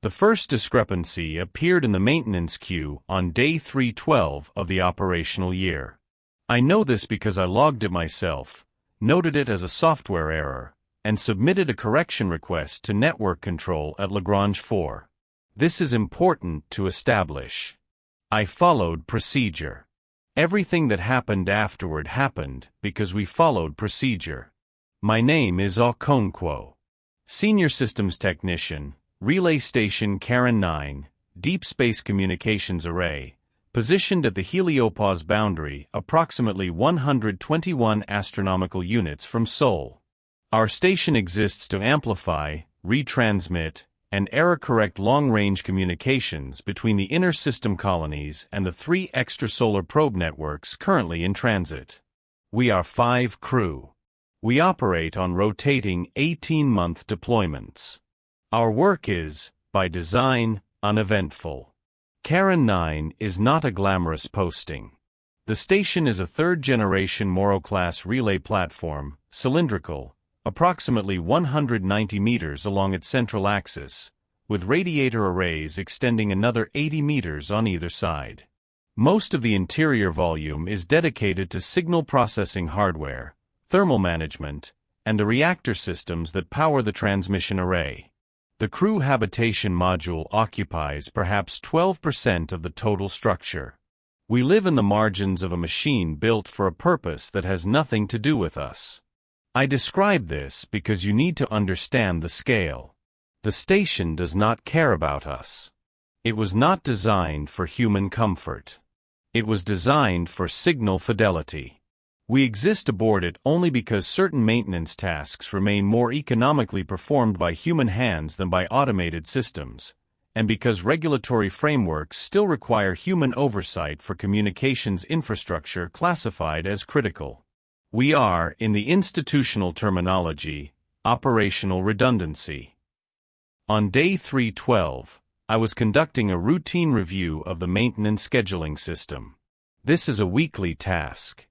The first discrepancy appeared in the maintenance queue on day 312 of the operational year. I know this because I logged it myself, noted it as a software error, and submitted a correction request to network control at Lagrange 4. This is important to establish. I followed procedure. Everything that happened afterward happened because we followed procedure. My name is Okonkwo. Senior Systems Technician, Relay Station Kharon-9, Deep Space Communications Array, positioned at the heliopause boundary approximately 121 astronomical units from Seoul. Our station exists to amplify, retransmit, and error-correct long-range communications between the inner system colonies and the 3 extrasolar probe networks currently in transit. We are 5 crew. We operate on rotating 18-month deployments. Our work is, by design, uneventful. Kharon-9 is not a glamorous posting. The station is a third-generation Morrow-class relay platform, cylindrical, approximately 190 meters along its central axis, with radiator arrays extending another 80 meters on either side. Most of the interior volume is dedicated to signal processing hardware, thermal management, and the reactor systems that power the transmission array. The crew habitation module occupies perhaps 12% of the total structure. We live in the margins of a machine built for a purpose that has nothing to do with us. I describe this because you need to understand the scale. The station does not care about us. It was not designed for human comfort. It was designed for signal fidelity. We exist aboard it only because certain maintenance tasks remain more economically performed by human hands than by automated systems, and because regulatory frameworks still require human oversight for communications infrastructure classified as critical. We are, in the institutional terminology, operational redundancy. On day 312, I was conducting a routine review of the maintenance scheduling system. This is a weekly task.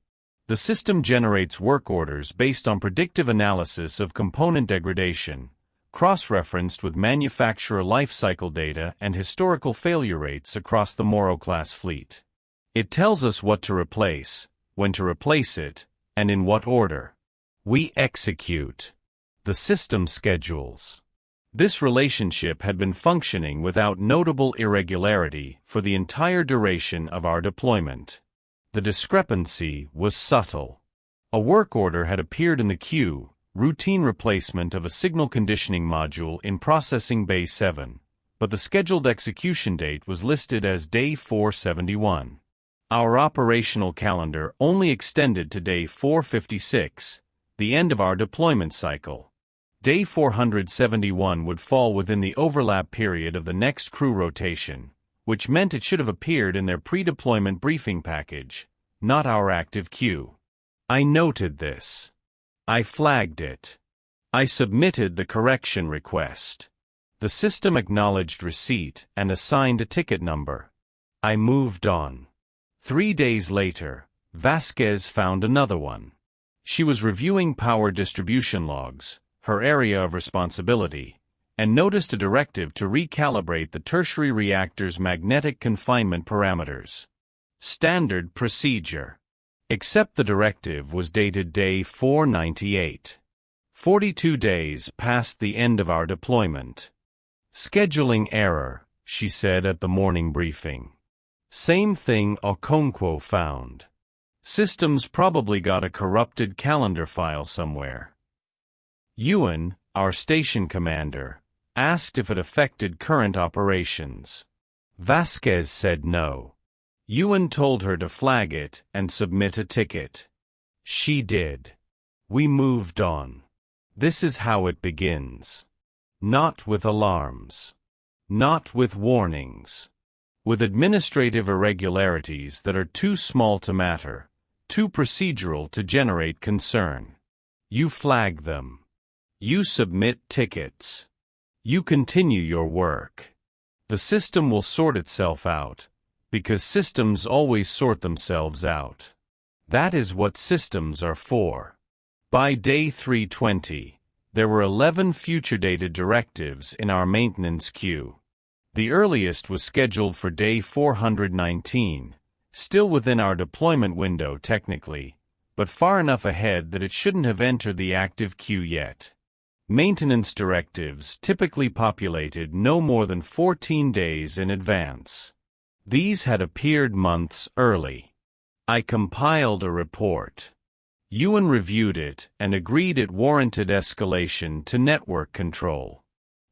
The system generates work orders based on predictive analysis of component degradation, cross-referenced with manufacturer lifecycle data and historical failure rates across the Morrow-class fleet. It tells us what to replace, when to replace it, and in what order. We execute. The system schedules. This relationship had been functioning without notable irregularity for the entire duration of our deployment. The discrepancy was subtle. A work order had appeared in the queue, routine replacement of a signal conditioning module in Processing Bay 7, but the scheduled execution date was listed as Day 471. Our operational calendar only extended to Day 456, the end of our deployment cycle. Day 471 would fall within the overlap period of the next crew rotation, which meant it should have appeared in their pre-deployment briefing package, not our active queue. I noted this. I flagged it. I submitted the correction request. The system acknowledged receipt and assigned a ticket number. I moved on. 3 days later, Vasquez found another one. She was reviewing power distribution logs, her area of responsibility, and noticed a directive to recalibrate the tertiary reactor's magnetic confinement parameters. Standard procedure. Except the directive was dated Day 498. 42 days past the end of our deployment. Scheduling error, she said at the morning briefing. Same thing Okonkwo found. Systems probably got a corrupted calendar file somewhere. Ewan, our station commander, asked if it affected current operations. Vasquez said no. Ewan told her to flag it and submit a ticket. She did. We moved on. This is how it begins. Not with alarms. Not with warnings. With administrative irregularities that are too small to matter, too procedural to generate concern. You flag them. You submit tickets. You continue your work. The system will sort itself out, because systems always sort themselves out. That is what systems are for. By day 320, there were 11 future-dated directives in our maintenance queue. The earliest was scheduled for day 419, still within our deployment window technically, but far enough ahead that it shouldn't have entered the active queue yet. Maintenance directives typically populated no more than 14 days in advance. These had appeared months early. I compiled a report. Ewan reviewed it and agreed it warranted escalation to network control.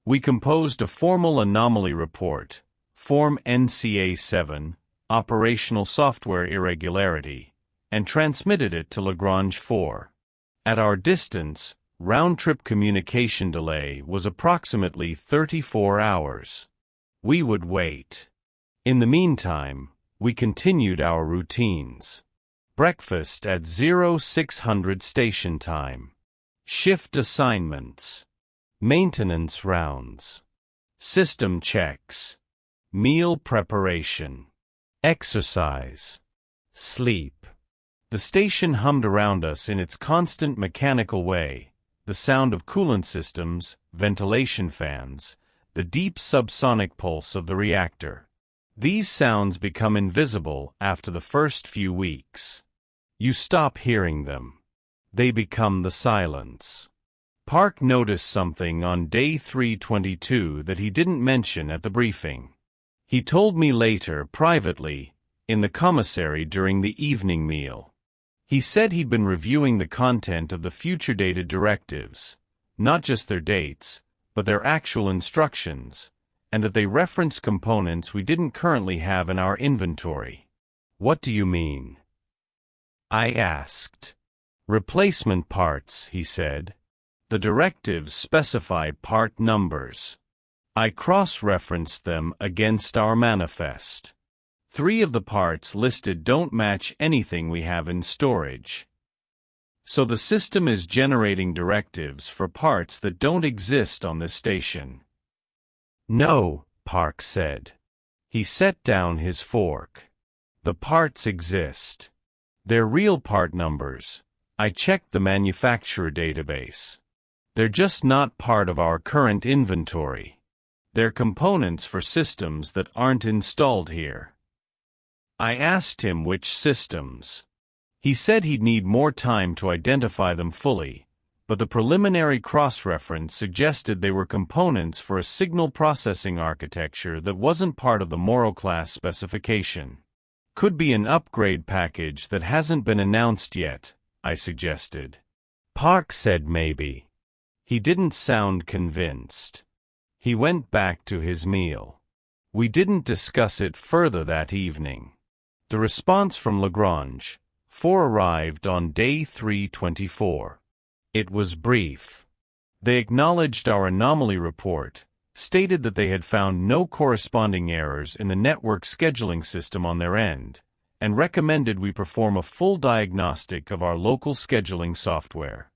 We composed a formal anomaly report, Form NCA-7, Operational Software Irregularity, and transmitted it to Lagrange 4. At our distance, round-trip communication delay was approximately 34 hours. We would wait. In the meantime, we continued our routines. Breakfast at 0600 station time. Shift assignments. Maintenance rounds. System checks. Meal preparation. Exercise. Sleep. The station hummed around us in its constant mechanical way, the sound of coolant systems, ventilation fans, the deep subsonic pulse of the reactor. These sounds become invisible after the first few weeks. You stop hearing them. They become the silence. Park noticed something on day 322 that he didn't mention at the briefing. He told me later, privately, in the commissary during the evening meal. He said he'd been reviewing the content of the future-dated directives, not just their dates, but their actual instructions, and that they reference components we didn't currently have in our inventory. What do you mean? I asked. Replacement parts, he said. The directives specify part numbers. I cross-referenced them against our manifest. 3 of the parts listed don't match anything we have in storage. So the system is generating directives for parts that don't exist on this station. No, Park said. He set down his fork. The parts exist. They're real part numbers. I checked the manufacturer database. They're just not part of our current inventory. They're components for systems that aren't installed here. I asked him which systems. He said he'd need more time to identify them fully, but the preliminary cross-reference suggested they were components for a signal processing architecture that wasn't part of the Morrow class specification. Could be an upgrade package that hasn't been announced yet, I suggested. Park said maybe. He didn't sound convinced. He went back to his meal. We didn't discuss it further that evening. The response from Lagrange 4 arrived on day 324. It was brief. They acknowledged our anomaly report, stated that they had found no corresponding errors in the network scheduling system on their end, and recommended we perform a full diagnostic of our local scheduling software.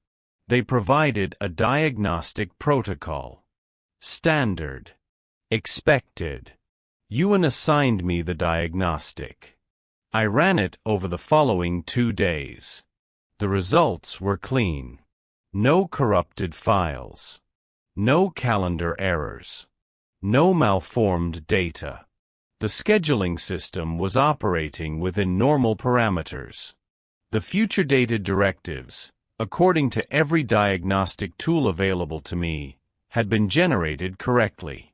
They provided a diagnostic protocol. Standard. Expected. Ewan assigned me the diagnostic. I ran it over the following 2 days. The results were clean. No corrupted files. No calendar errors. No malformed data. The scheduling system was operating within normal parameters. The future-dated directives, according to every diagnostic tool available to me, had been generated correctly.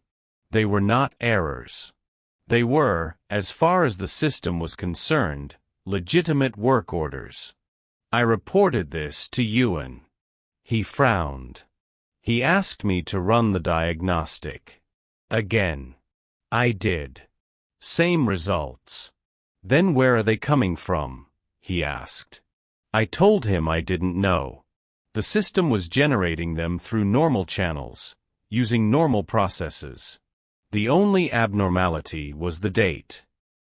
They were not errors. They were, as far as the system was concerned, legitimate work orders. I reported this to Ewan. He frowned. He asked me to run the diagnostic. Again. I did. Same results. Then where are they coming from? He asked. I told him I didn't know. The system was generating them through normal channels, using normal processes. The only abnormality was the date.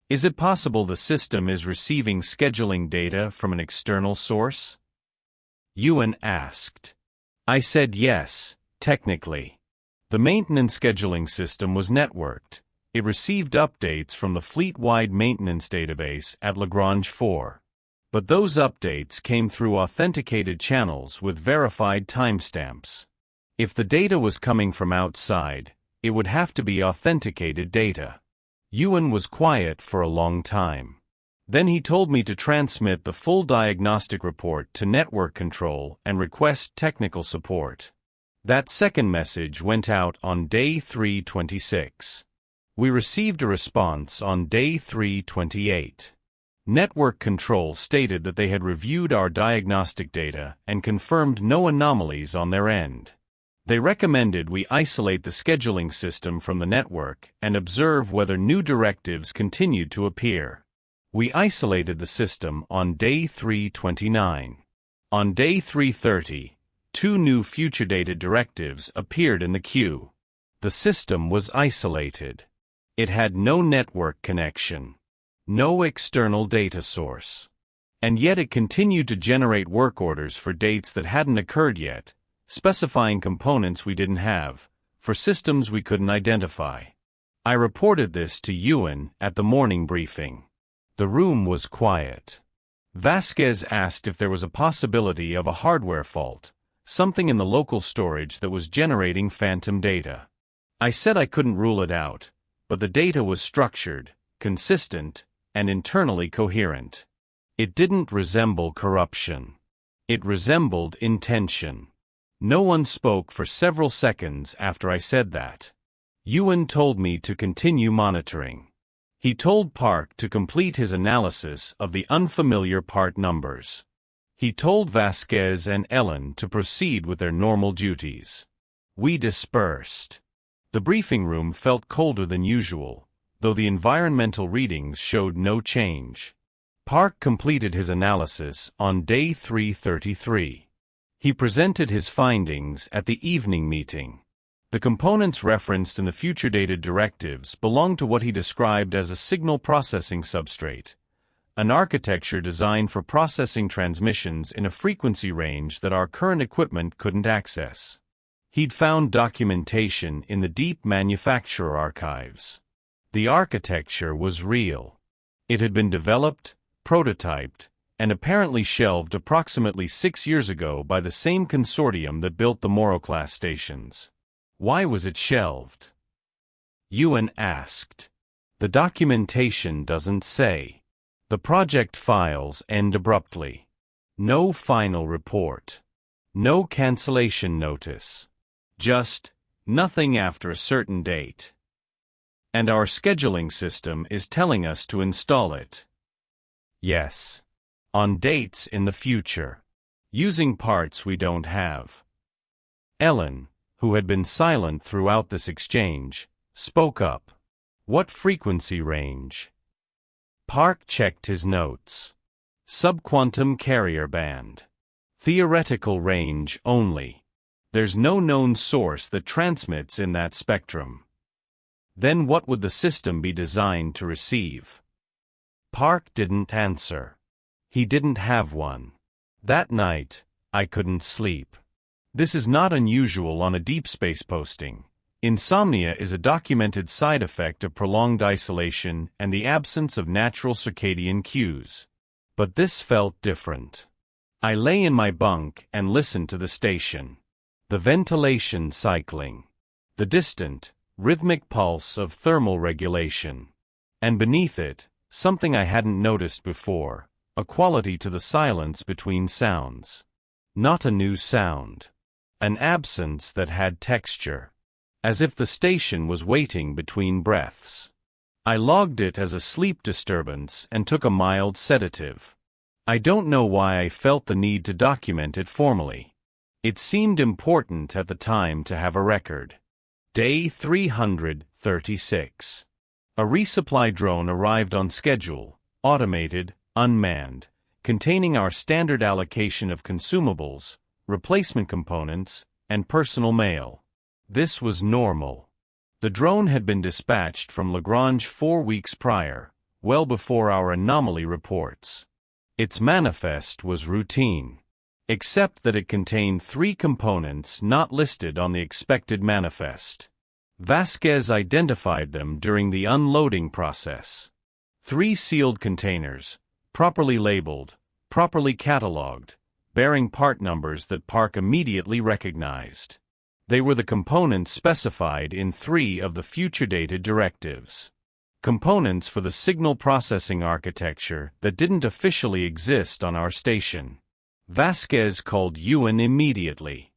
Is it possible the system is receiving scheduling data from an external source? Ewan asked. I said yes, technically. The maintenance scheduling system was networked. It received updates from the fleet-wide maintenance database at Lagrange 4. But those updates came through authenticated channels with verified timestamps. If the data was coming from outside, It would have to be authenticated data. Yuan was quiet for a long time. Then he told me to transmit the full diagnostic report to network control and request technical support. That second message went out on day 326. We received a response on day 328. Network control stated that they had reviewed our diagnostic data and confirmed no anomalies on their end. They recommended we isolate the scheduling system from the network and observe whether new directives continued to appear. We isolated the system on day 329. On day 330, 2 new future-dated directives appeared in the queue. The system was isolated. It had no network connection, no external data source. And yet it continued to generate work orders for dates that hadn't occurred yet, specifying components we didn't have, for systems we couldn't identify. I reported this to Yuan at the morning briefing. The room was quiet. Vasquez asked if there was a possibility of a hardware fault, something in the local storage that was generating phantom data. I said I couldn't rule it out, but the data was structured, consistent, and internally coherent. It didn't resemble corruption. It resembled intention. No one spoke for several seconds after I said that. Yuan told me to continue monitoring. He told Park to complete his analysis of the unfamiliar part numbers. He told Vasquez and Ellen to proceed with their normal duties. We dispersed. The briefing room felt colder than usual, though the environmental readings showed no change. Park completed his analysis on day 333. He presented his findings at the evening meeting. The components referenced in the future-dated directives belong to what he described as a signal processing substrate, an architecture designed for processing transmissions in a frequency range that our current equipment couldn't access. He'd found documentation in the deep manufacturer archives. The architecture was real. It had been developed, prototyped, and apparently shelved approximately 6 years ago by the same consortium that built the Morrow-class stations. Why was it shelved? Yuan asked. The documentation doesn't say. The project files end abruptly. No final report. No cancellation notice. Just, nothing after a certain date. And our scheduling system is telling us to install it. Yes. On dates in the future. Using parts we don't have. Ellen, who had been silent throughout this exchange, spoke up. What frequency range? Park checked his notes. Subquantum carrier band. Theoretical range only. There's no known source that transmits in that spectrum. Then what would the system be designed to receive? Park didn't answer. He didn't have one. That night, I couldn't sleep. This is not unusual on a deep space posting. Insomnia is a documented side effect of prolonged isolation and the absence of natural circadian cues. But this felt different. I lay in my bunk and listened to the station. The ventilation cycling. The distant, rhythmic pulse of thermal regulation. And beneath it, something I hadn't noticed before, a quality to the silence between sounds. Not a new sound. An absence that had texture. As if the station was waiting between breaths. I logged it as a sleep disturbance and took a mild sedative. I don't know why I felt the need to document it formally. It seemed important at the time to have a record. Day 336. A resupply drone arrived on schedule, automated, unmanned, containing our standard allocation of consumables, replacement components, and personal mail. This was normal. The drone had been dispatched from Lagrange 4 weeks prior, well before our anomaly reports. Its manifest was routine, except that it contained 3 components not listed on the expected manifest. Vasquez identified them during the unloading process. 3 sealed containers, properly labeled, properly catalogued, bearing part numbers that Park immediately recognized. They were the components specified in 3 of the future-dated directives. Components for the signal processing architecture that didn't officially exist on our station. Vasquez called Ewan immediately.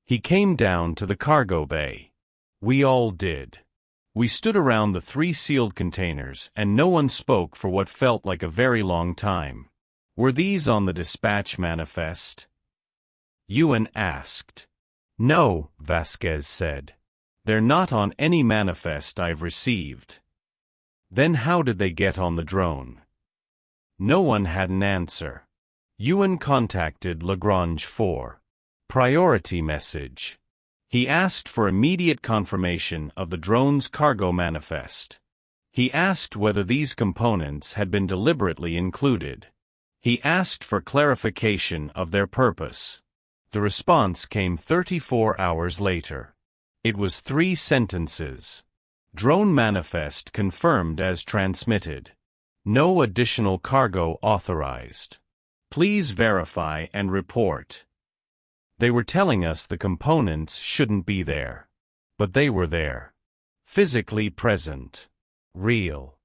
He came down to the cargo bay. We all did. We stood around the 3 sealed containers, and no one spoke for what felt like a very long time. Were these on the dispatch manifest? Ewan asked. No, Vasquez said. They're not on any manifest I've received. Then how did they get on the drone? No one had an answer. Ewan contacted Lagrange for priority message. He asked for immediate confirmation of the drone's cargo manifest. He asked whether these components had been deliberately included. He asked for clarification of their purpose. The response came 34 hours later. It was 3 sentences. Drone manifest confirmed as transmitted. No additional cargo authorized. Please verify and report. They were telling us the components shouldn't be there. But they were there. Physically present. Real.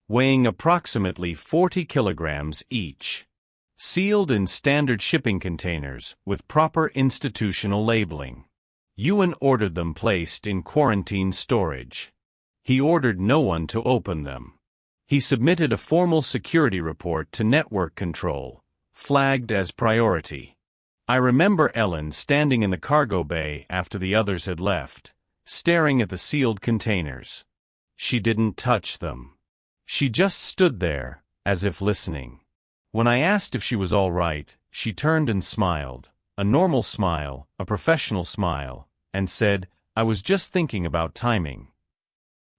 Weighing approximately 40 kilograms each. Sealed in standard shipping containers with proper institutional labeling. Ewan ordered them placed in quarantine storage. He ordered no one to open them. He submitted a formal security report to network control, flagged as priority. I remember Ellen standing in the cargo bay after the others had left, staring at the sealed containers. She didn't touch them. She just stood there, as if listening. When I asked if she was all right, she turned and smiled, a normal smile, a professional smile, and said, I was just thinking about timing.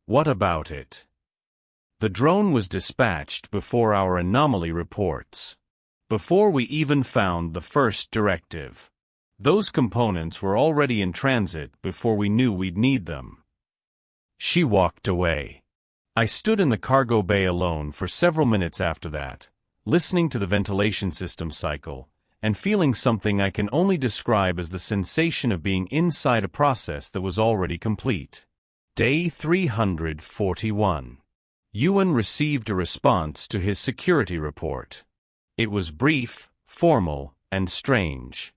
What about it? The drone was dispatched before our anomaly reports. Before we even found the first directive. Those components were already in transit before we knew we'd need them. She walked away. I stood in the cargo bay alone for several minutes after that, listening to the ventilation system cycle, and feeling something I can only describe as the sensation of being inside a process that was already complete. Day 341. Ewan received a response to his security report. It was brief, formal, and strange.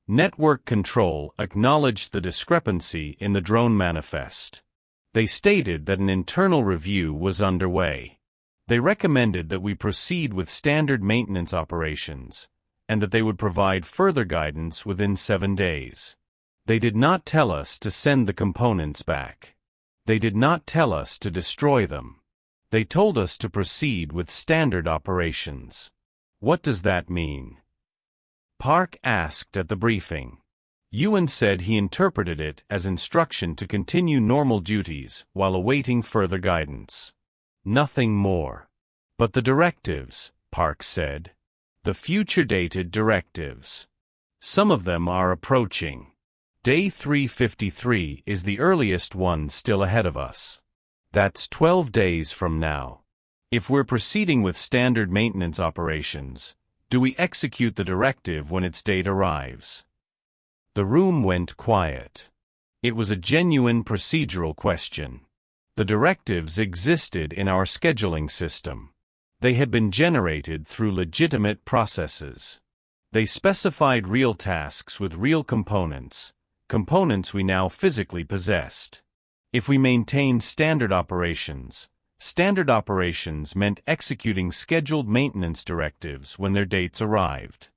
Network Control acknowledged the discrepancy in the drone manifest. They stated that an internal review was underway. They recommended that we proceed with standard maintenance operations, and that they would provide further guidance within 7 days. They did not tell us to send the components back. They did not tell us to destroy them. They told us to proceed with standard operations. What does that mean? Park asked at the briefing. Ewan said he interpreted it as instruction to continue normal duties while awaiting further guidance. Nothing more. But the directives, Park said. The future-dated directives. Some of them are approaching. Day 353 is the earliest one still ahead of us. That's 12 days from now. If we're proceeding with standard maintenance operations, do we execute the directive when its date arrives? The room went quiet. It was a genuine procedural question. The directives existed in our scheduling system. They had been generated through legitimate processes. They specified real tasks with real components, components we now physically possessed. If we maintained standard operations meant executing scheduled maintenance directives when their dates arrived.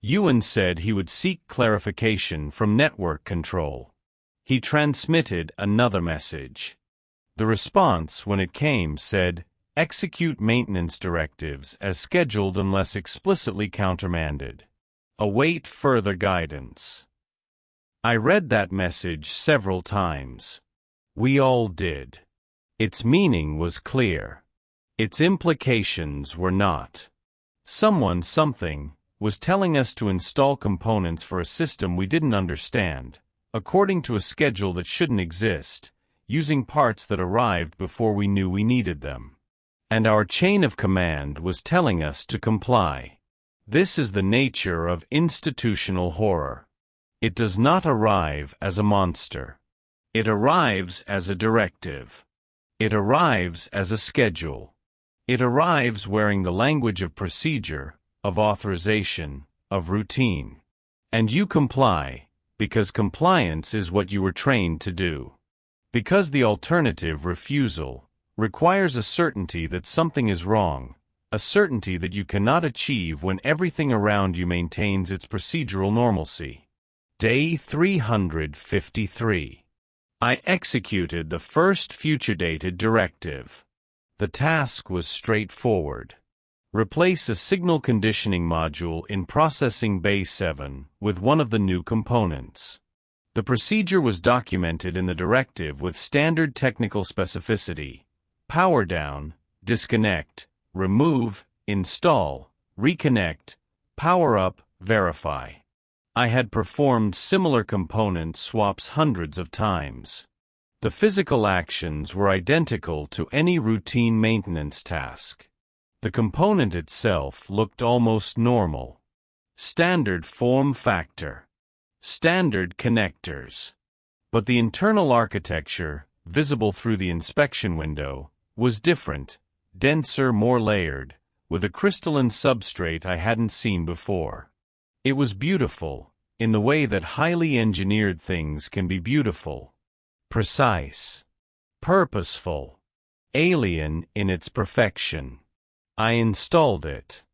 Ewan said he would seek clarification from network control. He transmitted another message. The response, when it came, said, execute maintenance directives as scheduled unless explicitly countermanded. Await further guidance. I read that message several times. We all did. Its meaning was clear. Its implications were not. Something, was telling us to install components for a system we didn't understand, according to a schedule that shouldn't exist, using parts that arrived before we knew we needed them. And our chain of command was telling us to comply. This is the nature of institutional horror. It does not arrive as a monster. It arrives as a directive. It arrives as a schedule. It arrives wearing the language of procedure, of authorization, of routine. And you comply, because compliance is what you were trained to do. Because the alternative, refusal, requires a certainty that something is wrong, a certainty that you cannot achieve when everything around you maintains its procedural normalcy. Day 353. I executed the first future-dated directive. The task was straightforward. Replace a signal conditioning module in Processing Bay 7 with one of the new components. The procedure was documented in the directive with standard technical specificity: power down, disconnect, remove, install, reconnect, power up, verify. I had performed similar component swaps hundreds of times. The physical actions were identical to any routine maintenance task. The component itself looked almost normal. Standard form factor. Standard connectors. But the internal architecture, visible through the inspection window, was different, denser, more layered, with a crystalline substrate I hadn't seen before. It was beautiful, in the way that highly engineered things can be beautiful. Precise. Purposeful. Alien in its perfection. I installed it.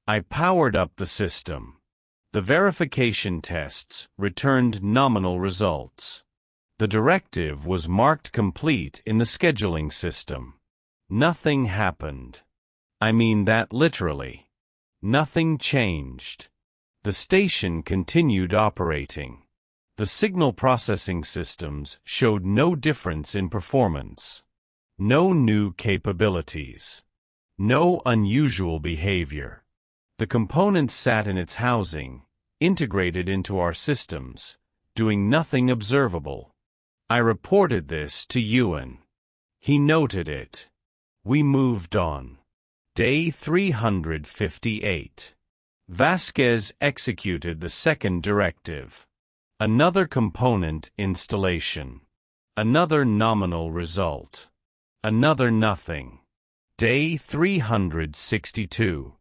I powered up the system. The verification tests returned nominal results. The directive was marked complete in the scheduling system. Nothing happened. I mean that literally. Nothing changed. The station continued operating. The signal processing systems showed no difference in performance. No new capabilities. No unusual behavior. The component sat in its housing, integrated into our systems, doing nothing observable. I reported this to Ewan. He noted it. We moved on. Day 358. Vasquez executed the second directive. Another component installation. Another nominal result. Another nothing. Day 362.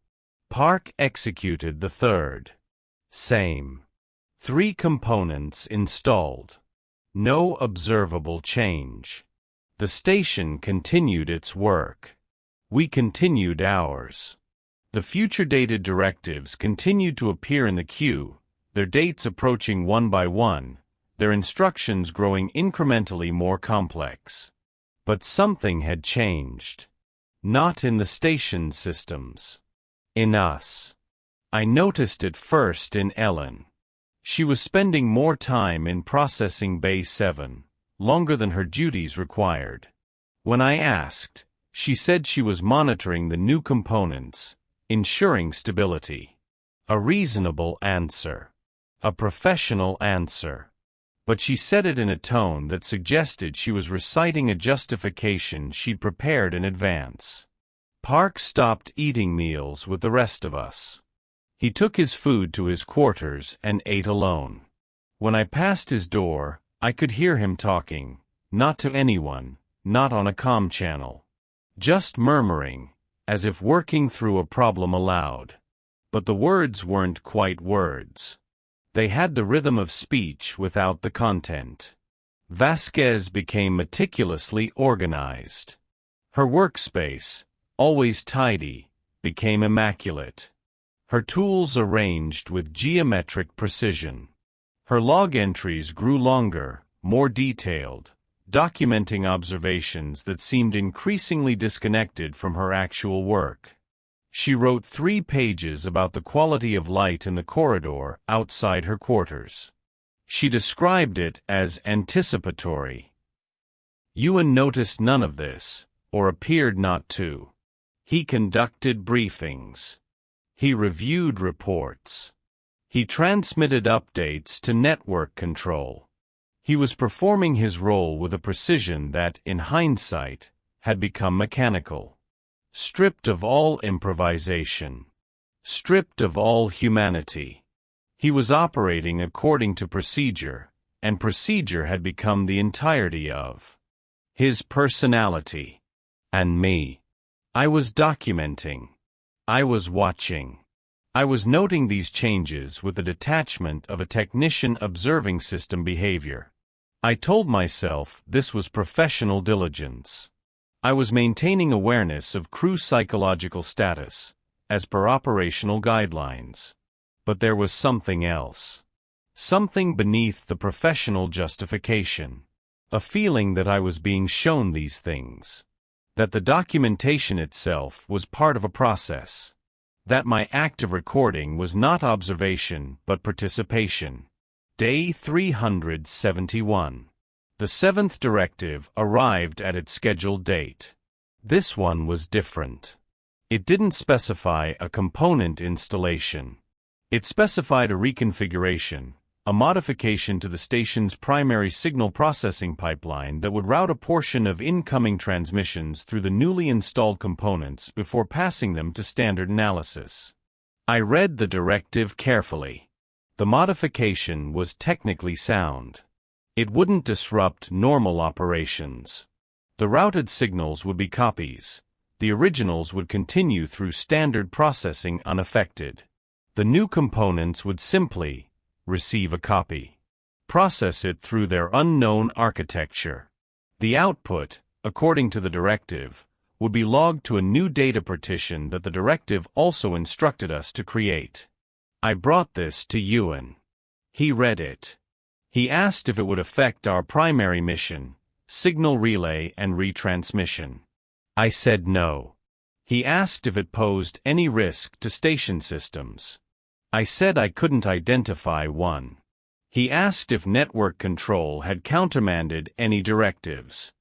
Park executed the third. Same. 3 components installed. No observable change. The station continued its work. We continued ours. The future-dated directives continued to appear in the queue, their dates approaching one by one, their instructions growing incrementally more complex. But something had changed. Not in the station systems. In us. I noticed it first in Ellen. She was spending more time in Processing Bay 7, longer than her duties required. When I asked, she said she was monitoring the new components, ensuring stability. A reasonable answer. A professional answer. But she said it in a tone that suggested she was reciting a justification she'd prepared in advance. Park stopped eating meals with the rest of us. He took his food to his quarters and ate alone. When I passed his door, I could hear him talking, not to anyone, not on a comm channel. Just murmuring, as if working through a problem aloud. But the words weren't quite words. They had the rhythm of speech without the content. Vasquez became meticulously organized. Her workspace, always tidy, became immaculate. Her tools arranged with geometric precision. Her log entries grew longer, more detailed, documenting observations that seemed increasingly disconnected from her actual work. She wrote 3 pages about the quality of light in the corridor outside her quarters. She described it as anticipatory. Ewan noticed none of this, or appeared not to. He conducted briefings. He reviewed reports. He transmitted updates to network control. He was performing his role with a precision that, in hindsight, had become mechanical. Stripped of all improvisation. Stripped of all humanity. He was operating according to procedure, and procedure had become the entirety of his personality. And me. I was documenting. I was watching. I was noting these changes with the detachment of a technician observing system behavior. I told myself this was professional diligence. I was maintaining awareness of crew psychological status, as per operational guidelines. But there was something else. Something beneath the professional justification. A feeling that I was being shown these things. That the documentation itself was part of a process. That my act of recording was not observation but participation. Day 371. The 7th directive arrived at its scheduled date. This one was different. It didn't specify a component installation. It specified a reconfiguration, a modification to the station's primary signal processing pipeline that would route a portion of incoming transmissions through the newly installed components before passing them to standard analysis. I read the directive carefully. The modification was technically sound. It wouldn't disrupt normal operations. The routed signals would be copies. The originals would continue through standard processing unaffected. The new components would simply receive a copy, process it through their unknown architecture. The output, according to the directive, would be logged to a new data partition that the directive also instructed us to create. I brought this to Ewan. He read it. He asked if it would affect our primary mission, signal relay and retransmission. I said no. He asked if it posed any risk to station systems. I said I couldn't identify one. He asked if network control had countermanded any directives.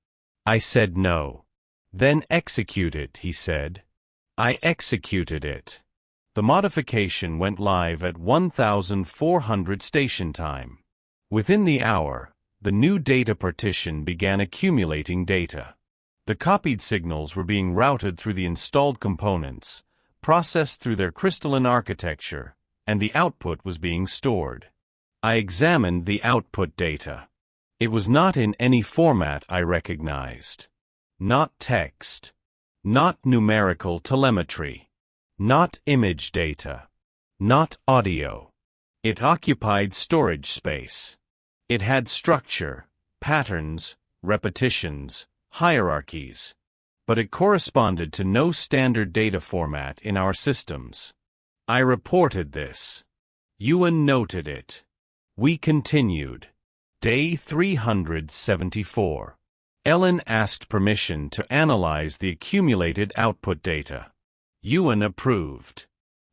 I said no. Then execute it, he said. I executed it. The modification went live at 1400 station time. Within the hour, the new data partition began accumulating data. The copied signals were being routed through the installed components, processed through their crystalline architecture, and the output was being stored. I examined the output data. It was not in any format I recognized. Not text. Not numerical telemetry. Not image data. Not audio. It occupied storage space. It had structure, patterns, repetitions, hierarchies. But it corresponded to no standard data format in our systems. I reported this. Ewan noted it. We continued. Day 374. Ellen asked permission to analyze the accumulated output data. Ewan approved.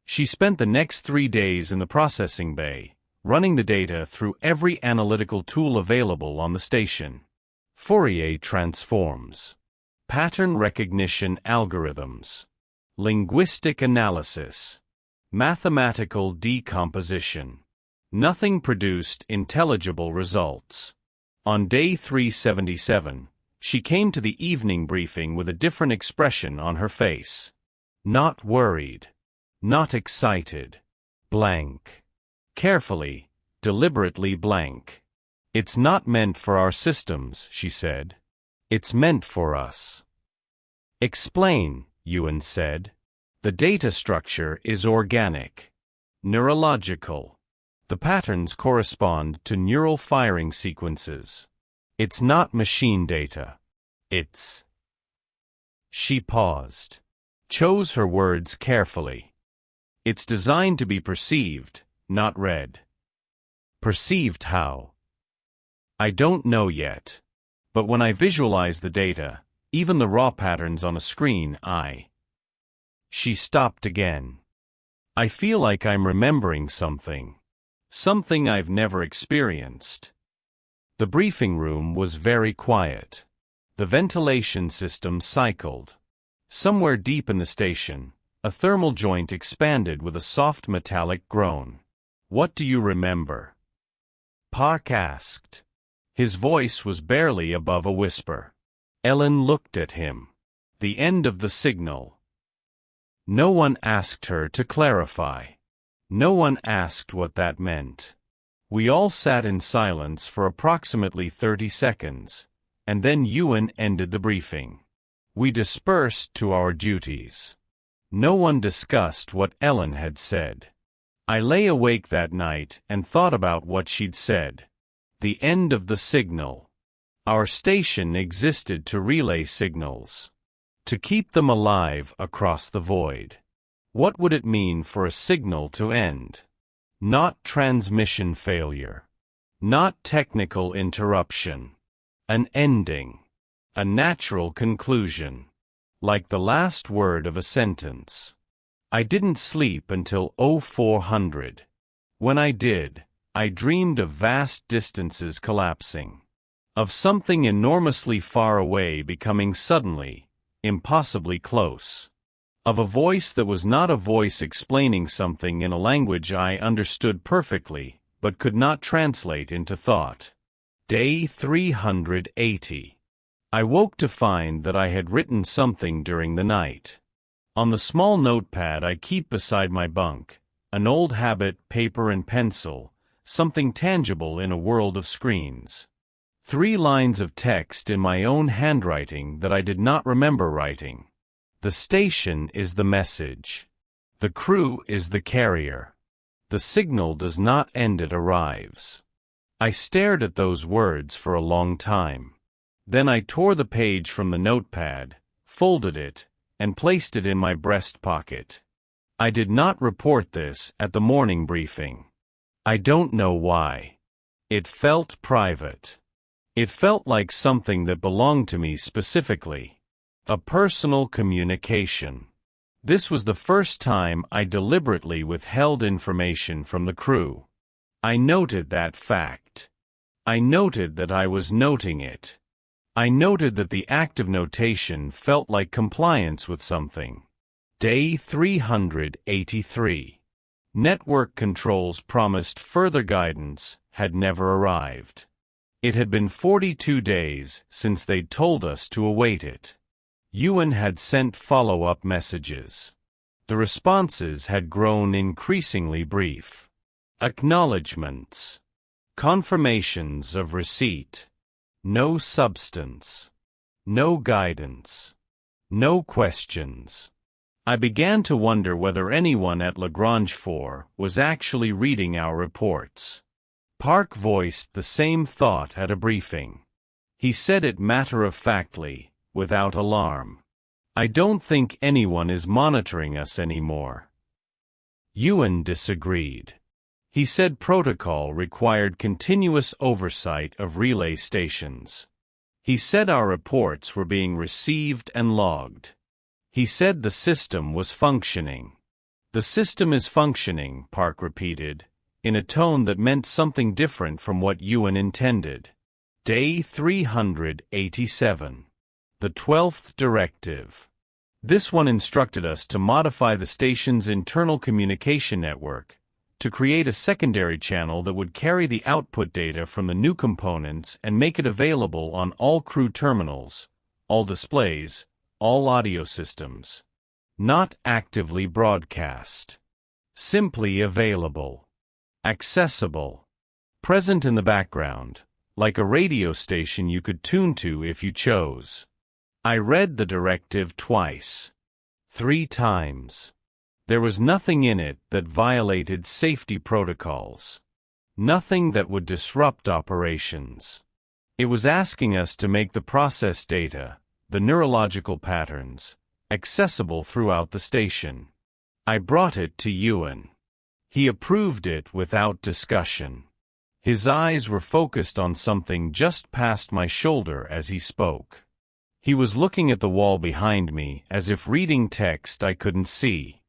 She spent the next 3 days in the processing bay, running the data through every analytical tool available on the station. Fourier transforms. Pattern recognition algorithms. Linguistic analysis. Mathematical decomposition. Nothing produced intelligible results. On day 377, she came to the evening briefing with a different expression on her face. Not worried. Not excited. Blank. Carefully, deliberately blank. It's not meant for our systems, she said. It's meant for us. Explain, Ewan said. The data structure is organic. Neurological. The patterns correspond to neural firing sequences. It's not machine data. It's... She paused. Chose her words carefully. It's designed to be perceived, not read. Perceived how? I don't know yet. But when I visualize the data, even the raw patterns on a screen, She stopped again. I feel like I'm remembering something. Something I've never experienced. The briefing room was very quiet. The ventilation system cycled. Somewhere deep in the station, a thermal joint expanded with a soft metallic groan. What do you remember? Park asked. His voice was barely above a whisper. Ellen looked at him. The end of the signal. No one asked her to clarify. No one asked what that meant. We all sat in silence for approximately 30 seconds, and then Ewan ended the briefing. We dispersed to our duties. No one discussed what Ellen had said. I lay awake that night and thought about what she'd said. The end of the signal. Our station existed to relay signals, to keep them alive across the void. What would it mean for a signal to end? Not transmission failure. Not technical interruption. An ending. A natural conclusion. Like the last word of a sentence. I didn't sleep until 0400. When I did, I dreamed of vast distances collapsing. Of something enormously far away becoming suddenly, impossibly close. Of a voice that was not a voice explaining something in a language I understood perfectly, but could not translate into thought. Day 380. I woke to find that I had written something during the night. On the small notepad I keep beside my bunk, an old habit, paper and pencil, something tangible in a world of screens. 3 lines of text in my own handwriting that I did not remember writing. The station is the message. The crew is the carrier. The signal does not end, it arrives. I stared at those words for a long time. Then I tore the page from the notepad, folded it, and placed it in my breast pocket. I did not report this at the morning briefing. I don't know why. It felt private. It felt like something that belonged to me specifically. A personal communication. This was the first time I deliberately withheld information from the crew. I noted that fact. I noted that I was noting it. I noted that the act of notation felt like compliance with something. Day 383. Network controls promised further guidance had never arrived. It had been 42 days since they'd told us to await it. Ewan had sent follow-up messages. The responses had grown increasingly brief. Acknowledgements. Confirmations of receipt. No substance. No guidance. No questions. I began to wonder whether anyone at Lagrange 4 was actually reading our reports. Park voiced the same thought at a briefing. He said it matter-of-factly, without alarm. I don't think anyone is monitoring us anymore. Ewan disagreed. He said protocol required continuous oversight of relay stations. He said our reports were being received and logged. He said the system was functioning. The system is functioning, Park repeated, in a tone that meant something different from what Ewan intended. Day 387. The 12th Directive. This one instructed us to modify the station's internal communication network, to create a secondary channel that would carry the output data from the new components and make it available on all crew terminals, all displays, all audio systems. Not actively broadcast. Simply available. Accessible. Present in the background, like a radio station you could tune to if you chose. I read the directive twice. 3 times. There was nothing in it that violated safety protocols. Nothing that would disrupt operations. It was asking us to make the process data, the neurological patterns, accessible throughout the station. I brought it to Ewan. He approved it without discussion. His eyes were focused on something just past my shoulder as he spoke. He was looking at the wall behind me as if reading text I couldn't see.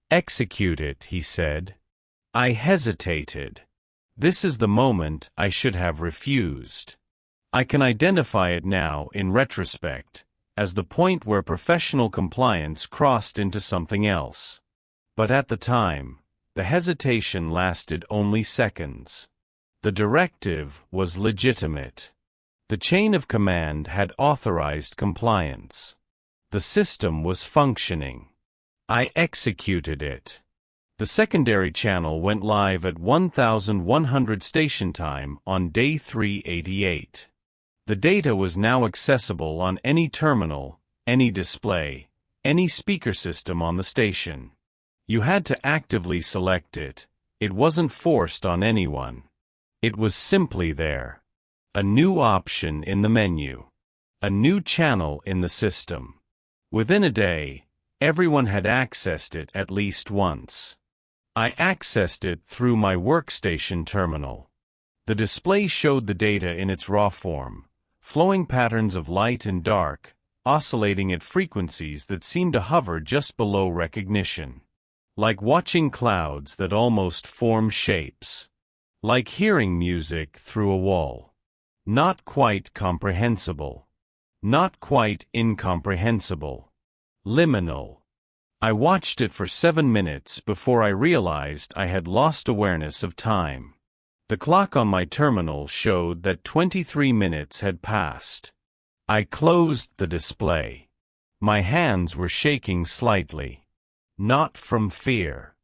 Execute it, he said. I hesitated. This is the moment I should have refused. I can identify it now, in retrospect, as the point where professional compliance crossed into something else. But at the time, the hesitation lasted only seconds. The directive was legitimate. The chain of command had authorized compliance. The system was functioning. I executed it. The secondary channel went live at 1100 station time on day 388. The data was now accessible on any terminal, any display, any speaker system on the station. You had to actively select it. It wasn't forced on anyone. It was simply there. A new option in the menu. A new channel in the system. Within a day, everyone had accessed it at least once. I accessed it through my workstation terminal. The display showed the data in its raw form, flowing patterns of light and dark, oscillating at frequencies that seemed to hover just below recognition. Like watching clouds that almost form shapes. Like hearing music through a wall. Not quite comprehensible. Not quite incomprehensible. Liminal. I watched it for 7 minutes before I realized I had lost awareness of time. The clock on my terminal showed that 23 minutes had passed. I closed the display. My hands were shaking slightly. Not from fear.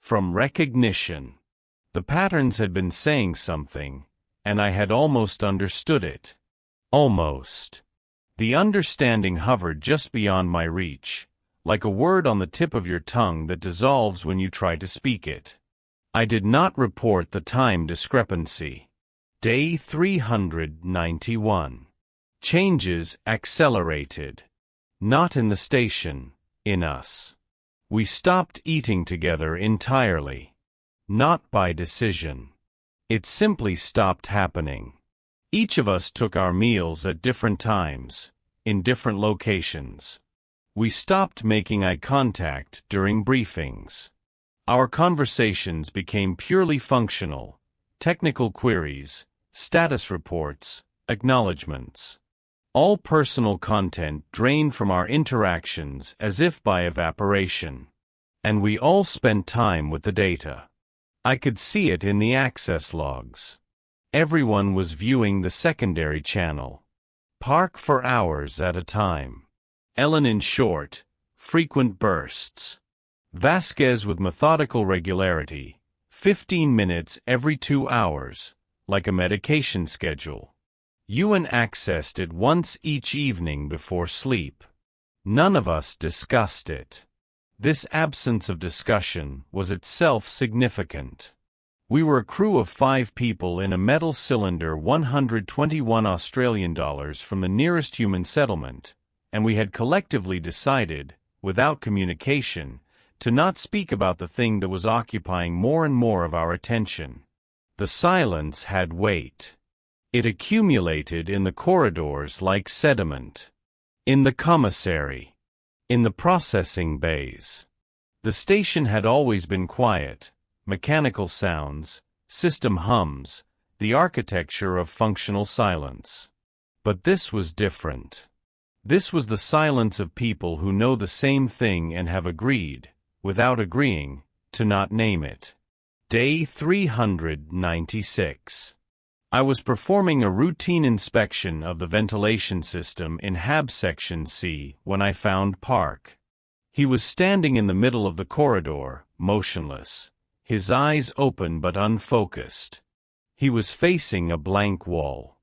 From recognition. The patterns had been saying something, and I had almost understood it. Almost. The understanding hovered just beyond my reach, like a word on the tip of your tongue that dissolves when you try to speak it. I did not report the time discrepancy. Day 391. Changes accelerated. Not in the station, in us. We stopped eating together entirely. Not by decision. It simply stopped happening. Each of us took our meals at different times, in different locations. We stopped making eye contact during briefings. Our conversations became purely functional, technical queries, status reports, acknowledgements. All personal content drained from our interactions as if by evaporation. And we all spent time with the data. I could see it in the access logs. Everyone was viewing the secondary channel. Park for hours at a time. Ellen in short, frequent bursts. Vasquez with methodical regularity, 15 minutes every 2 hours, like a medication schedule. Ewan accessed it once each evening before sleep. None of us discussed it. This absence of discussion was itself significant. We were a crew of 5 people in a metal cylinder 121 Australian dollars from the nearest human settlement, and we had collectively decided, without communication, to not speak about the thing that was occupying more and more of our attention. The silence had weight. It accumulated in the corridors like sediment. In the commissary. In the processing bays. The station had always been quiet, mechanical sounds, system hums, the architecture of functional silence. But this was different. This was the silence of people who know the same thing and have agreed, without agreeing, to not name it. Day 396. I was performing a routine inspection of the ventilation system in HAB Section C when I found Park. He was standing in the middle of the corridor, motionless, his eyes open but unfocused. He was facing a blank wall.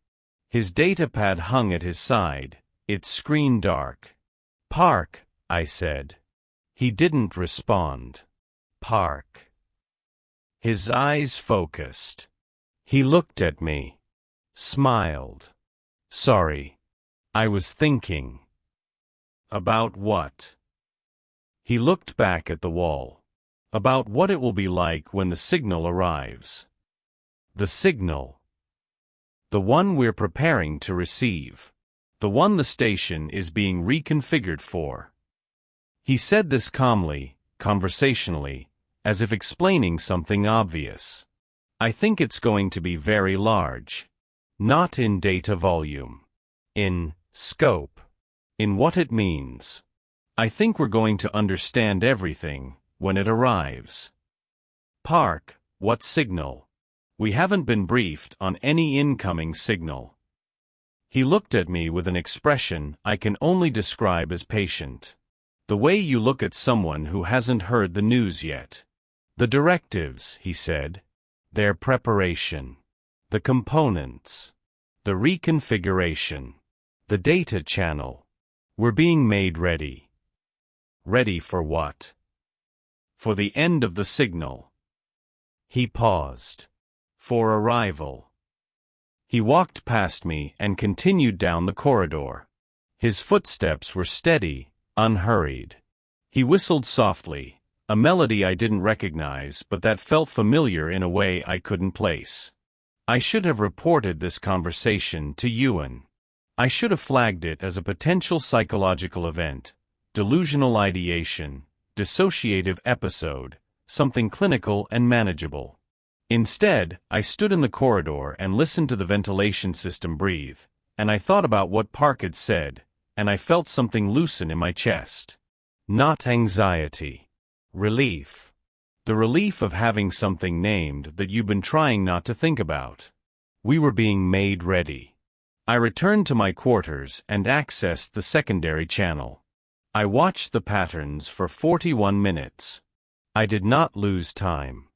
His datapad hung at his side, its screen dark. "Park," I said. He didn't respond. "Park." His eyes focused. He looked at me. Smiled. "Sorry. I was thinking." "About what?" He looked back at the wall. "About what it will be like when the signal arrives." "The signal." "The one we're preparing to receive. The one the station is being reconfigured for." He said this calmly, conversationally, as if explaining something obvious. "I think it's going to be very large. Not in data volume. In scope. In what it means. I think we're going to understand everything when it arrives." "Park, what signal? We haven't been briefed on any incoming signal." He looked at me with an expression I can only describe as patient. The way you look at someone who hasn't heard the news yet. The directives, he said. Their preparation. The components. The reconfiguration. The data channel. We're being made ready. Ready for what? For the end of the signal. He paused. For arrival. He walked past me and continued down the corridor. His footsteps were steady, unhurried. He whistled softly, a melody I didn't recognize but that felt familiar in a way I couldn't place. I should have reported this conversation to Ewan. I should have flagged it as a potential psychological event, delusional ideation, dissociative episode, something clinical and manageable. Instead, I stood in the corridor and listened to the ventilation system breathe, and I thought about what Park had said, and I felt something loosen in my chest. Not anxiety. Relief. The relief of having something named that you've been trying not to think about. We were being made ready. I returned to my quarters and accessed the secondary channel. I watched the patterns for 41 minutes. I did not lose time.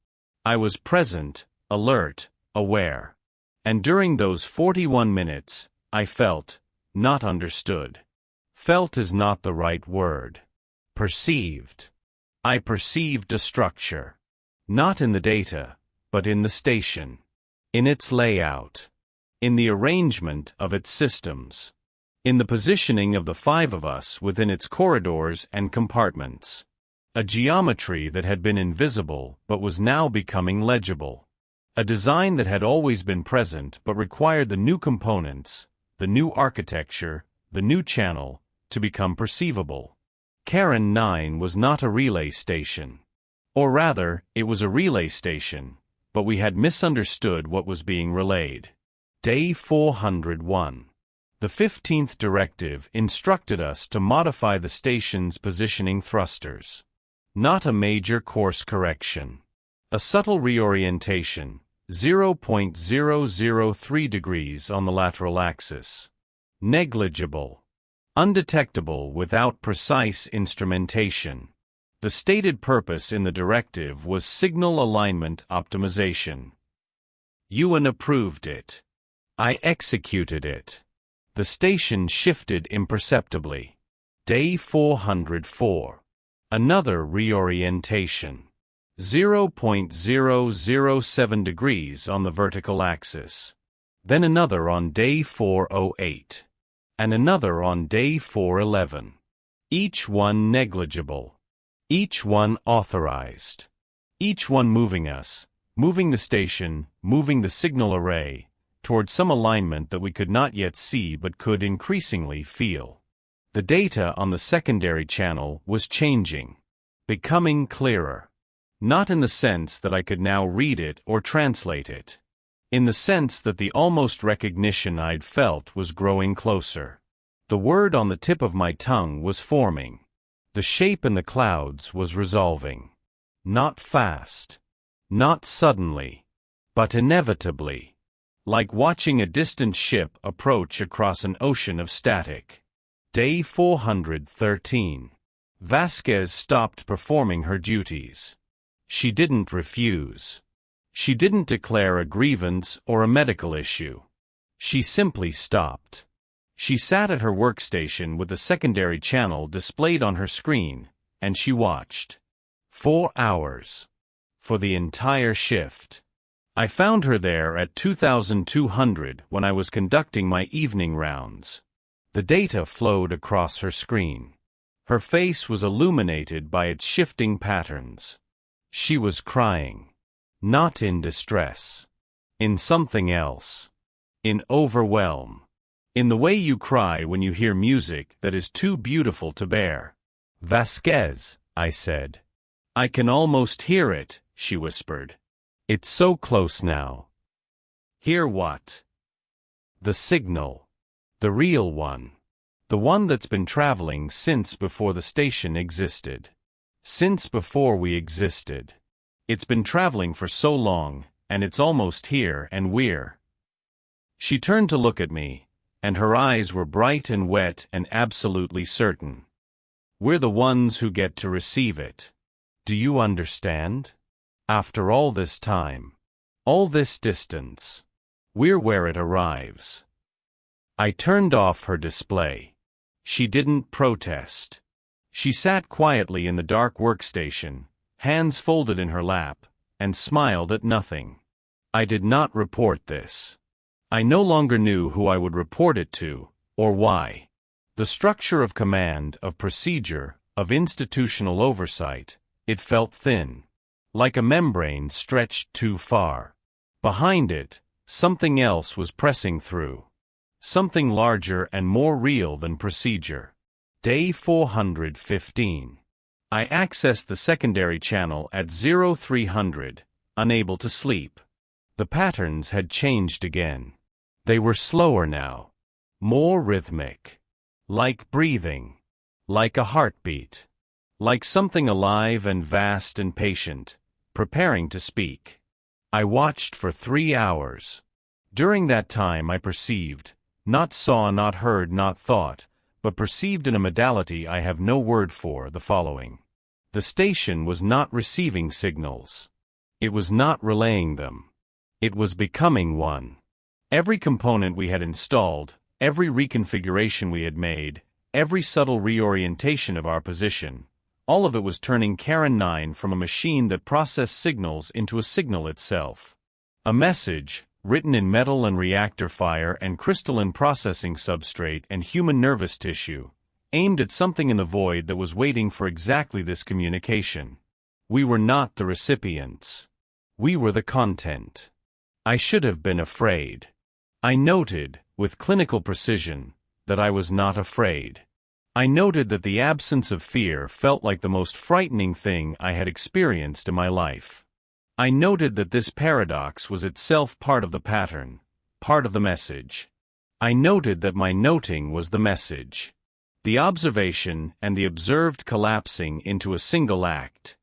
I was present, alert, aware. And during those 41 minutes, I felt, not understood. Felt is not the right word. Perceived. I perceived a structure. Not in the data, but in the station. In its layout. In the arrangement of its systems. In the positioning of the 5 of us within its corridors and compartments. A geometry that had been invisible but was now becoming legible. A design that had always been present but required the new components, the new architecture, the new channel, to become perceivable. Kharon-9 was not a relay station. Or rather, it was a relay station, but we had misunderstood what was being relayed. Day 401. The 15th directive instructed us to modify the station's positioning thrusters. Not a major course correction. A subtle reorientation, 0.003 degrees on the lateral axis. Negligible. Undetectable without precise instrumentation. The stated purpose in the directive was signal alignment optimization. Ewan approved it. I executed it. The station shifted imperceptibly. Day 404. Another reorientation. 0.007 degrees on the vertical axis. Then another on day 408. And another on day 411. Each one negligible. Each one authorized. Each one moving us, moving the station, moving the signal array, toward some alignment that we could not yet see but could increasingly feel. The data on the secondary channel was changing, becoming clearer. Not in the sense that I could now read it or translate it. In the sense that the almost recognition I'd felt was growing closer. The word on the tip of my tongue was forming. The shape in the clouds was resolving. Not fast. Not suddenly. But inevitably. Like watching a distant ship approach across an ocean of static. Day 413. Vasquez stopped performing her duties. She didn't refuse. She didn't declare a grievance or a medical issue. She simply stopped. She sat at her workstation with the secondary channel displayed on her screen, and she watched. 4 hours. For the entire shift. I found her there at 2200 when I was conducting my evening rounds. The data flowed across her screen. Her face was illuminated by its shifting patterns. She was crying. Not in distress. In something else. In overwhelm. In the way you cry when you hear music that is too beautiful to bear. Vasquez, I said. I can almost hear it, she whispered. It's so close now. Hear what? The signal. The real one. The one that's been traveling since before the station existed. Since before we existed. It's been traveling for so long, and it's almost here and we're. She turned to look at me, and her eyes were bright and wet and absolutely certain. We're the ones who get to receive it. Do you understand? After all this time, all this distance, we're where it arrives. I turned off her display. She didn't protest. She sat quietly in the dark workstation, hands folded in her lap, and smiled at nothing. I did not report this. I no longer knew who I would report it to, or why. The structure of command, of procedure, of institutional oversight, it felt thin. Like a membrane stretched too far. Behind it, something else was pressing through. Something larger and more real than procedure. Day 415. I accessed the secondary channel at 0300, unable to sleep. The patterns had changed again. They were slower now. More rhythmic. Like breathing. Like a heartbeat. Like something alive and vast and patient, preparing to speak. I watched for 3 hours. During that time I perceived, not saw, not heard, not thought, but perceived in a modality I have no word for, the following. The station was not receiving signals. It was not relaying them. It was becoming one. Every component we had installed, every reconfiguration we had made, every subtle reorientation of our position, all of it was turning Kharon-9 from a machine that processed signals into a signal itself. A message, written in metal and reactor fire and crystalline processing substrate and human nervous tissue, aimed at something in the void that was waiting for exactly this communication. We were not the recipients. We were the content. I should have been afraid. I noted, with clinical precision, that I was not afraid. I noted that the absence of fear felt like the most frightening thing I had experienced in my life. I noted that this paradox was itself part of the pattern, part of the message. I noted that my noting was the message. The observation and the observed collapsing into a single act.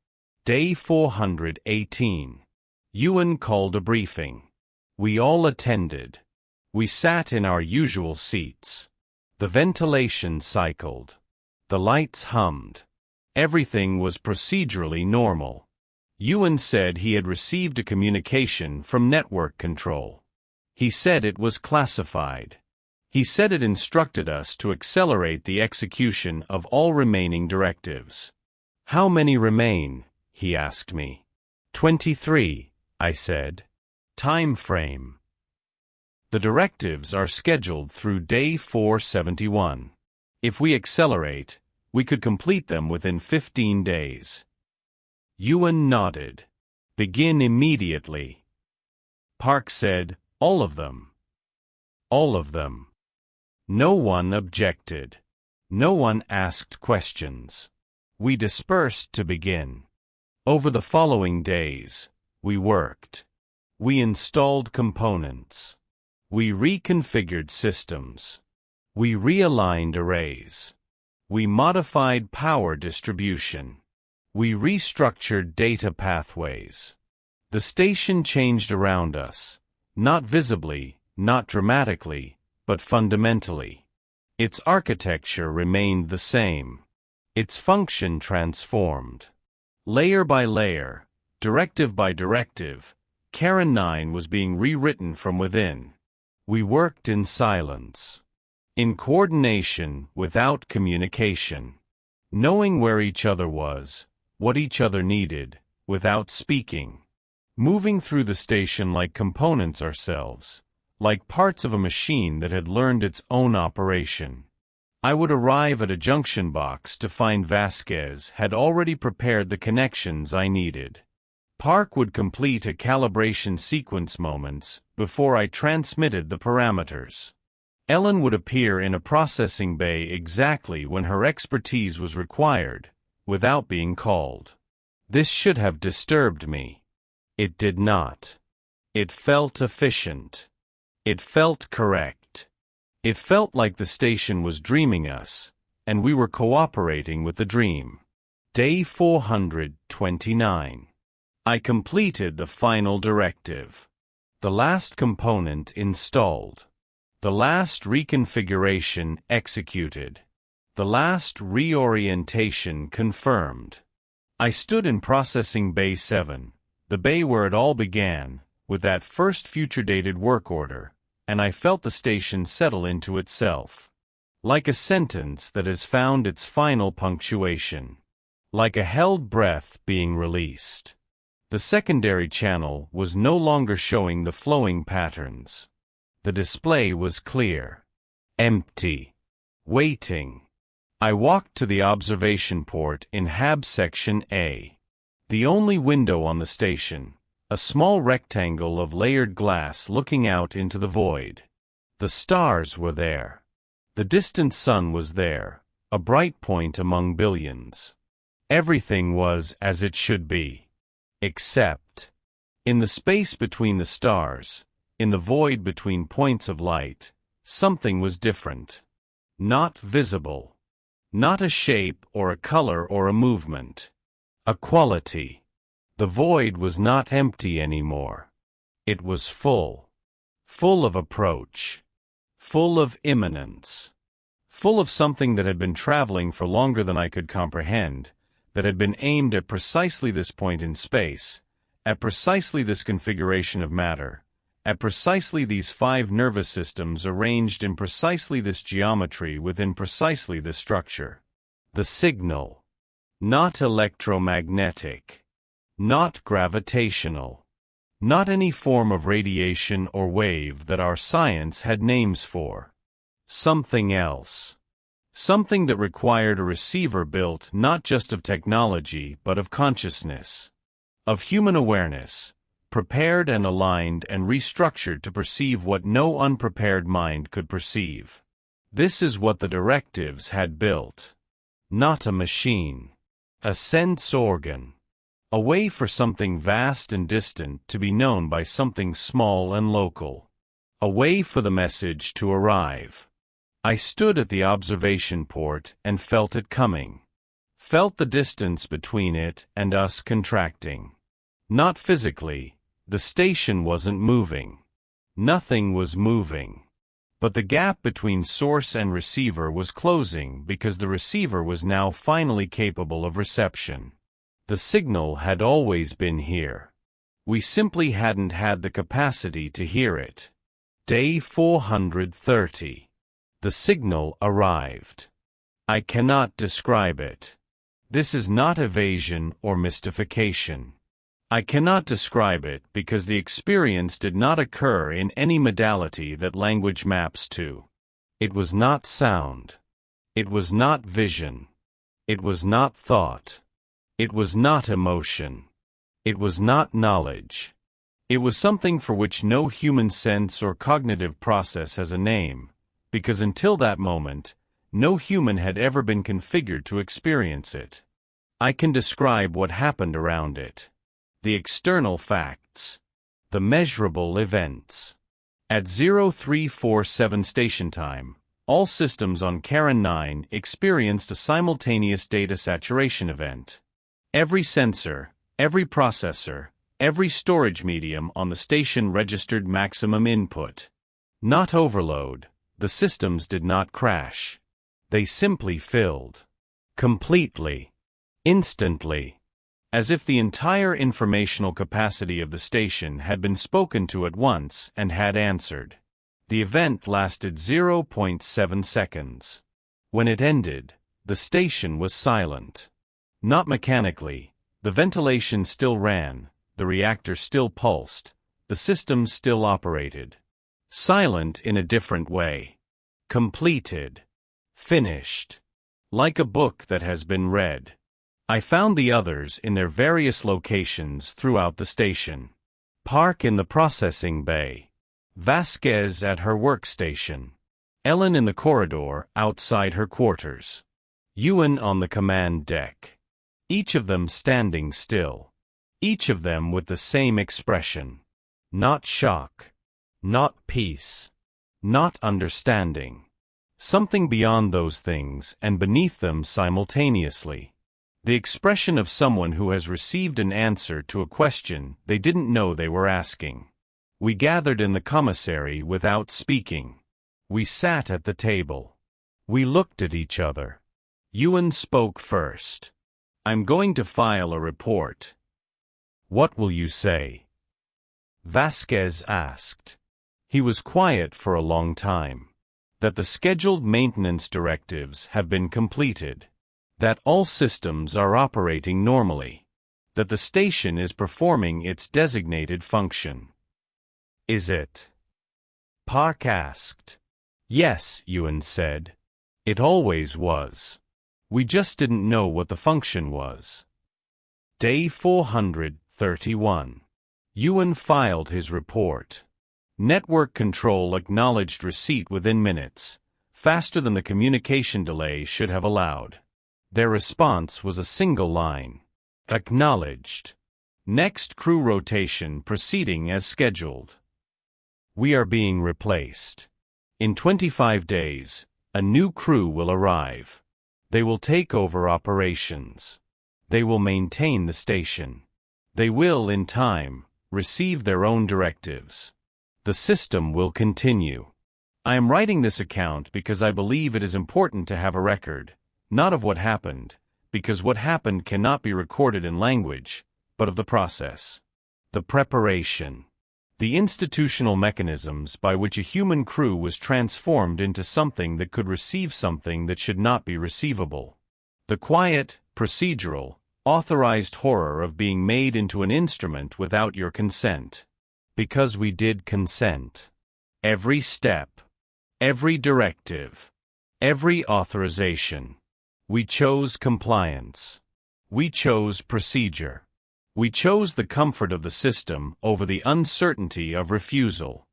Day 418. Yuan called a briefing. We all attended. We sat in our usual seats. The ventilation cycled. The lights hummed. Everything was procedurally normal. Yuan said he had received a communication from network control. He said it was classified. He said it instructed us to accelerate the execution of all remaining directives. How many remain? He asked me. 23, I said. Time frame. The directives are scheduled through day 471. If we accelerate, we could complete them within 15 days. Yuan nodded. Begin immediately. Park said, all of them. All of them. No one objected. No one asked questions. We dispersed to begin. Over the following days, we worked. We installed components. We reconfigured systems. We realigned arrays. We modified power distribution. We restructured data pathways. The station changed around us, not visibly, not dramatically, but fundamentally. Its architecture remained the same. Its function transformed. Layer by layer, directive by directive, Kharon-9 was being rewritten from within. We worked in silence. In coordination without communication. Knowing where each other was, what each other needed, without speaking. Moving through the station like components ourselves, like parts of a machine that had learned its own operation. I would arrive at a junction box to find Vasquez had already prepared the connections I needed. Park would complete a calibration sequence moments before I transmitted the parameters. Ellen would appear in a processing bay exactly when her expertise was required, without being called. This should have disturbed me. It did not. It felt efficient. It felt correct. It felt like the station was dreaming us, and we were cooperating with the dream. Day 429. I completed the final directive. The last component installed. The last reconfiguration executed. The last reorientation confirmed. I stood in Processing Bay 7, the bay where it all began, with that first future-dated work order, and I felt the station settle into itself. Like a sentence that has found its final punctuation. Like a held breath being released. The secondary channel was no longer showing the flowing patterns. The display was clear. Empty. Waiting. I walked to the observation port in HAB Section A. The only window on the station, a small rectangle of layered glass looking out into the void. The stars were there. The distant sun was there, a bright point among billions. Everything was as it should be. Except, in the space between the stars, in the void between points of light, something was different. Not visible. Not a shape or a color or a movement. A quality. The void was not empty anymore. It was full. Full of approach. Full of imminence. Full of something that had been traveling for longer than I could comprehend, that had been aimed at precisely this point in space, at precisely this configuration of matter, at precisely these 5 nervous systems arranged in precisely this geometry within precisely this structure. The signal. Not electromagnetic. Not gravitational. Not any form of radiation or wave that our science had names for. Something else. Something that required a receiver built not just of technology but of consciousness. Of human awareness, prepared and aligned and restructured to perceive what no unprepared mind could perceive. This is what the directives had built. Not a machine. A sense organ. A way for something vast and distant to be known by something small and local. A way for the message to arrive. I stood at the observation port and felt it coming. Felt the distance between it and us contracting. Not physically, the station wasn't moving. Nothing was moving. But the gap between source and receiver was closing because the receiver was now finally capable of reception. The signal had always been here. We simply hadn't had the capacity to hear it. Day 430. The signal arrived. I cannot describe it. This is not evasion or mystification. I cannot describe it because the experience did not occur in any modality that language maps to. It was not sound. It was not vision. It was not thought. It was not emotion. It was not knowledge. It was something for which no human sense or cognitive process has a name, because until that moment, no human had ever been configured to experience it. I can describe what happened around it. The external facts. The measurable events. At 0347 station time, all systems on Kharon-9 experienced a simultaneous data saturation event. Every sensor, every processor, every storage medium on the station registered maximum input. Not overload. The systems did not crash. They simply filled. Completely. Instantly. As if the entire informational capacity of the station had been spoken to at once and had answered. The event lasted 0.7 seconds. When it ended, the station was silent. Not mechanically. The ventilation still ran, the reactor still pulsed, the systems still operated. Silent in a different way. Completed. Finished. Like a book that has been read. I found the others in their various locations throughout the station. Park in the processing bay. Vasquez at her workstation. Ellen in the corridor outside her quarters. Ewan on the command deck. Each of them standing still. Each of them with the same expression. Not shock. Not peace. Not understanding. Something beyond those things and beneath them simultaneously. The expression of someone who has received an answer to a question they didn't know they were asking. We gathered in the commissary without speaking. We sat at the table. We looked at each other. Ewan spoke first. I'm going to file a report. What will you say? Vasquez asked. He was quiet for a long time. That the scheduled maintenance directives have been completed. That all systems are operating normally. That the station is performing its designated function. Is it? Park asked. Yes, Ewan said. It always was. We just didn't know what the function was. Day 431. Ewan filed his report. Network control acknowledged receipt within minutes, faster than the communication delay should have allowed. Their response was a single line. Acknowledged. Next crew rotation proceeding as scheduled. We are being replaced. In 25 days, a new crew will arrive. They will take over operations. They will maintain the station. They will, in time, receive their own directives. The system will continue. I am writing this account because I believe it is important to have a record, not of what happened, because what happened cannot be recorded in language, but of the process. The preparation. The institutional mechanisms by which a human crew was transformed into something that could receive something that should not be receivable. The quiet, procedural, authorized horror of being made into an instrument without your consent. Because we did consent. Every step. Every directive. Every authorization. We chose compliance. We chose procedure. We chose the comfort of the system over the uncertainty of refusal.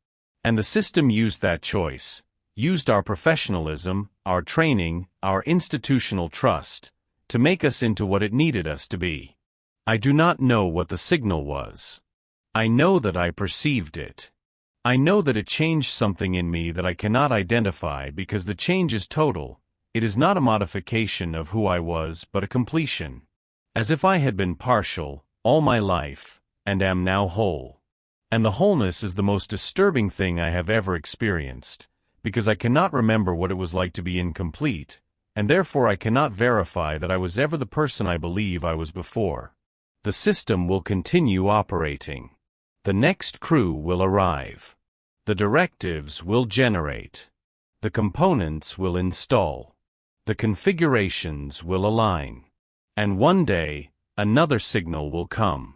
And the system used that choice, used our professionalism, our training, our institutional trust, to make us into what it needed us to be. I do not know what the signal was. I know that I perceived it. I know that it changed something in me that I cannot identify because the change is total. It is not a modification of who I was but a completion. As if I had been partial all my life, and am now whole. And the wholeness is the most disturbing thing I have ever experienced, because I cannot remember what it was like to be incomplete, and therefore I cannot verify that I was ever the person I believe I was before. The system will continue operating. The next crew will arrive. The directives will generate. The components will install. The configurations will align. And one day, another signal will come.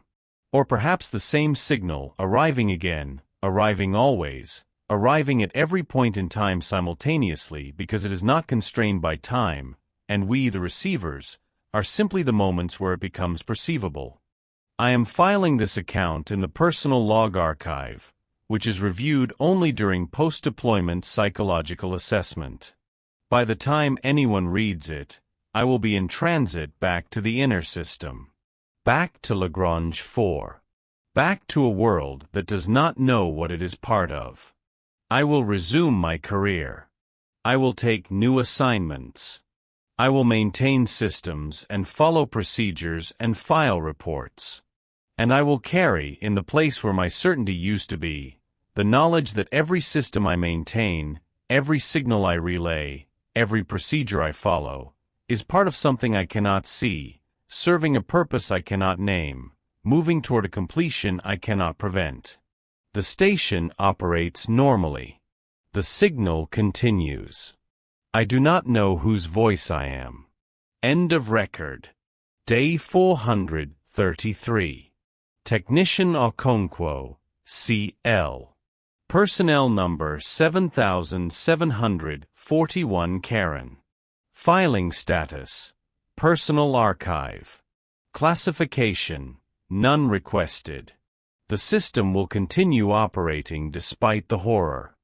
Or perhaps the same signal, arriving again, arriving always, arriving at every point in time simultaneously because it is not constrained by time, and we, the receivers, are simply the moments where it becomes perceivable. I am filing this account in the personal log archive, which is reviewed only during post-deployment psychological assessment. By the time anyone reads it, I will be in transit back to the inner system. Back to Lagrange 4. Back to a world that does not know what it is part of. I will resume my career. I will take new assignments. I will maintain systems and follow procedures and file reports. And I will carry, in the place where my certainty used to be, the knowledge that every system I maintain, every signal I relay, every procedure I follow, is part of something I cannot see, serving a purpose I cannot name, moving toward a completion I cannot prevent. The station operates normally. The signal continues. I do not know whose voice I am. End of record. Day 433. Technician Okonkwo, CL. Personnel number 7741 Kharon. Filing status. Personal archive. Classification. None requested. The system will continue operating despite the horror.